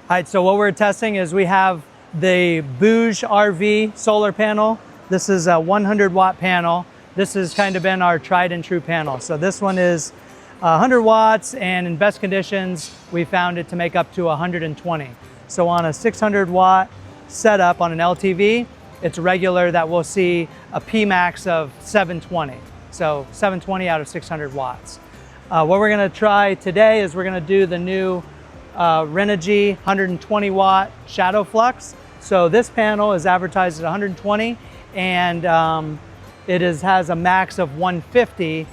right, so what we're testing is we have the Bouge RV solar panel. This is a 100 watt panel. This has kind of been our tried and true panel. So this one is 100 watts, and in best conditions, we found it to make up to 120. So on a 600 watt setup on an LTV, it's regular that we'll see a P-max of 720. So 720 out of 600 watts. What we're gonna try today is we're gonna do the new Renogy 120 watt Shadowflux. So this panel is advertised at 120, and has a max of 150,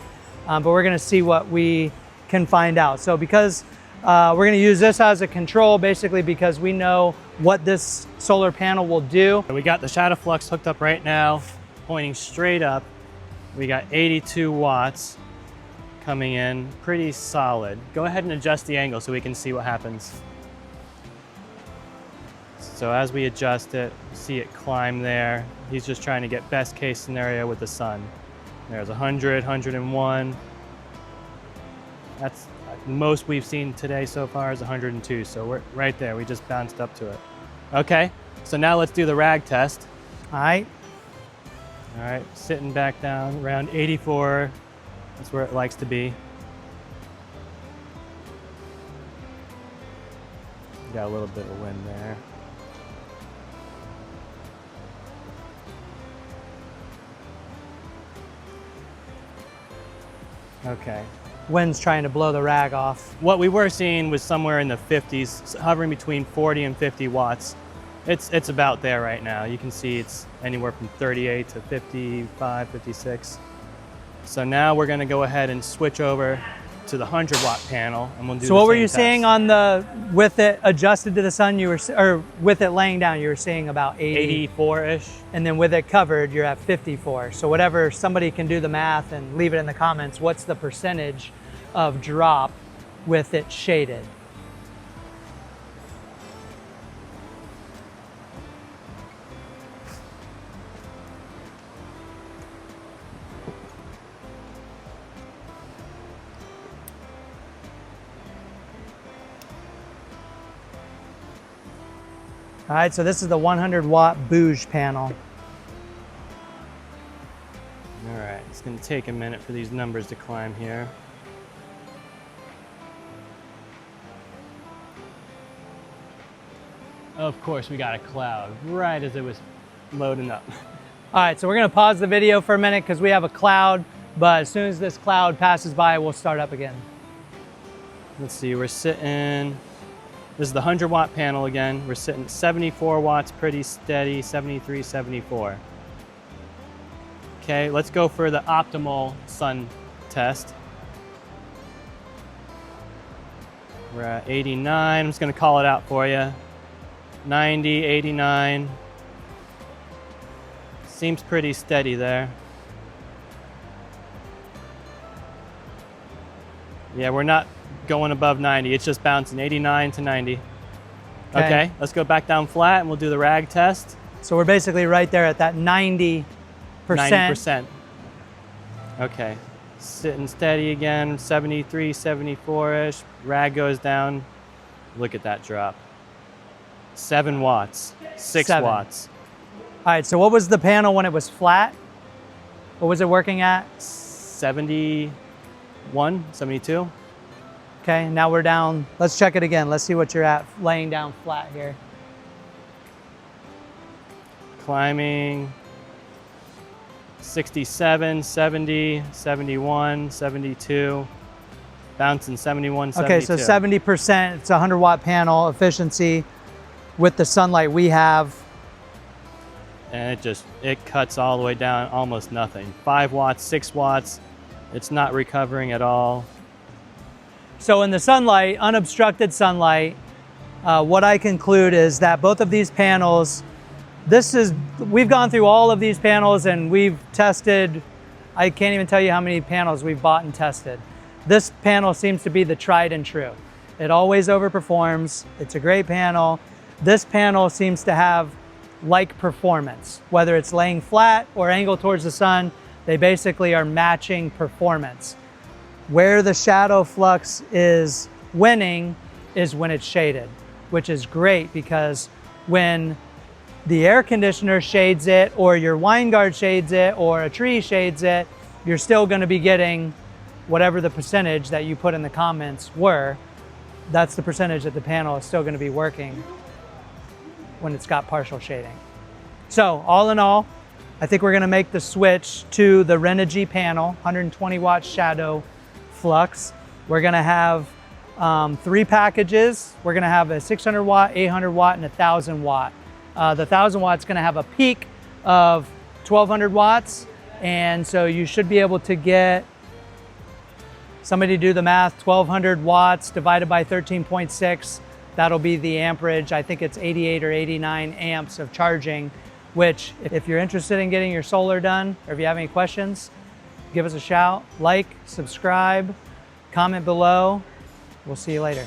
but we're gonna see what we can find out. So because we're gonna use this as a control, basically because we know what this solar panel will do. We got the Shadowflux hooked up right now, pointing straight up. We got 82 watts coming in, pretty solid. Go ahead and adjust the angle so we can see what happens. So as we adjust it, see it climb there. He's just trying to get best case scenario with the sun. There's 100, 101. That's the most we've seen today so far is 102. So we're right there, we just bounced up to it. Okay, so now let's do the rag test. All right. All right, sitting back down around 84. That's where it likes to be. Got a little bit of wind there. Okay. Wind's trying to blow the rag off. What we were seeing was somewhere in the 50s, hovering between 40 and 50 watts. It's about there right now. You can see it's anywhere from 38 to 55, 56. So now we're gonna go ahead and switch over to the 100 watt panel, and we'll do. So what were you seeing on the, with it adjusted to the sun, you were, or with it laying down, you were seeing about 84-ish. And then with it covered, you're at 54. So whatever, somebody can do the math and leave it in the comments. What's the percentage of drop with it shaded? All right, so this is the 100 watt Bouge panel. All right, it's gonna take a minute for these numbers to climb here. Of course, we got a cloud right as it was loading up. All right, so we're gonna pause the video for a minute because we have a cloud, but as soon as this cloud passes by, we'll start up again. Let's see, we're sitting, this is the 100 watt panel again. We're sitting at 74 watts, pretty steady, 73, 74. Okay, let's go for the optimal sun test. We're at 89, I'm just gonna call it out for you. 90, 89. Seems pretty steady there. Yeah, we're not going above 90. It's just bouncing 89 to 90. Okay, let's go back down flat and we'll do the rag test. So we're basically right there at that 90%. 90%. Okay, sitting steady again, 73, 74-ish. Rag goes down. Look at that drop. 7 watts, 6 watts. All right, so what was the panel when it was flat? What was it working at? 71, 72. Okay, now we're down. Let's check it again. Let's see what you're at laying down flat here. Climbing 67, 70, 71, 72, bouncing 71, 72. Okay, so 70%, it's a 100 watt panel efficiency with the sunlight we have. And it cuts all the way down, almost nothing. 5 watts, 6 watts, it's not recovering at all. So in the sunlight, unobstructed sunlight, what I conclude is that both of these panels, we've gone through all of these panels and we've tested, I can't even tell you how many panels we've bought and tested. This panel seems to be the tried and true. It always overperforms. It's a great panel. This panel seems to have like performance, whether it's laying flat or angled towards the sun, they basically are matching performance. Where the Shadowflux is winning is when it's shaded. which is great because when the air conditioner shades it, or your wine guard shades it, or a tree shades it, you're still going to be getting whatever the percentage that you put in the comments were. That's the percentage that the panel is still going to be working when it's got partial shading. So all in all, I think we're going to make the switch to the Renogy panel, 120 watt Shadowflux. We're going to have 3 packages. We're going to have a 600 watt, 800 watt, and 1000 watt. The 1000 watt is going to have a peak of 1200 watts. And so you should be able to get, somebody do the math, 1200 watts divided by 13.6. That'll be the amperage. I think it's 88 or 89 amps of charging, which if you're interested in getting your solar done, or if you have any questions, give us a shout, like, subscribe, comment below. We'll see you later.